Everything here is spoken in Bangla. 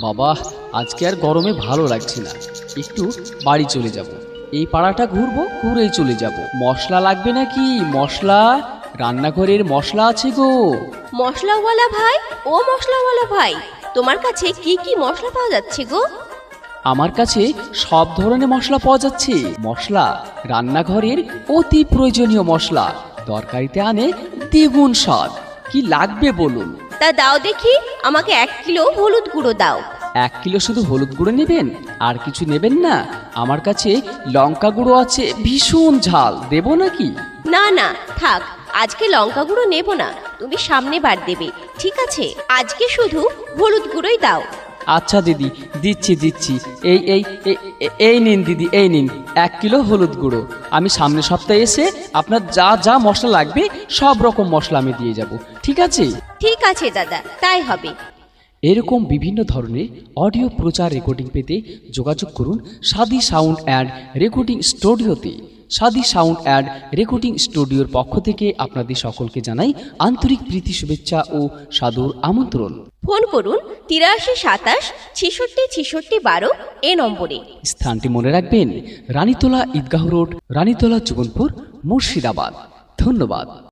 বাবা, আজকে আর গরমে ভালো লাগছে না, একটু বাড়ি চলে যাব। এই পাড়াটা ঘুরবো, ঘুরেই চলে যাব। মশলা লাগবে নাকি? মশলা, রান্নাঘরের মশলা আছে গো। মশলাওয়ালা ভাই, ও মশলাওয়ালা ভাই, তোমার কাছে কি কি মশলা পাওয়া যাচ্ছে গো? আমার কাছে সব ধরনের মশলা পাওয়া যাচ্ছে। মশলা রান্নাঘরের অতি প্রয়োজনীয় মশলা, তরকারিতে আনে দ্বিগুণ স্বাদ। কি লাগবে বলুন? তা দাও দেখি, আমাকে 1 কিলো হলুদ গুঁড়ো দাও। 1 কিলো শুধু হলুদ গুঁড়ো নেবেন? আর কিছু নেবেন না? আমার কাছে লঙ্কা গুঁড়ো আছে, ভীষণ ঝাল, দেবো নাকি? না না, থাক, আজকে লঙ্কা গুঁড়ো নেব না, তুমি সামনে বার দেবে, ঠিক আছে? আজকে শুধু হলুদ গুঁড়োই দাও। আচ্ছা দিদি, দিচ্ছি দিচ্ছি। এই এই এই- এই নিন দিদি, এই নিন 1 কিলো হলুদ গুঁড়ো। আমি সামনের সপ্তাহে এসে আপনার যা যা মশলা লাগবে সব রকম মশলা আমি দিয়ে যাব, ঠিক আছে? ঠিক আছে দাদা, তাই হবে। এরকম বিভিন্ন ধরনের অডিও প্রচার রেকর্ডিং পেতে যোগাযোগ করুন সাদি সাউন্ড অ্যান্ড রেকর্ডিং স্টুডিওতে। সাদি সাউন্ড অ্যান্ড রেকর্ডিং স্টুডিওর পক্ষ থেকে আপনাদের সকলকে জানাই আন্তরিক প্রীতি, শুভেচ্ছা ও সাদর আমন্ত্রণ। ফোন করুন 83 27 66 66 12 এ নম্বরে। স্থানটি মনে রাখবেন, রানীতলা ঈদগাহ রোড, রানীতলা, যুগনপুর, মুর্শিদাবাদ। ধন্যবাদ।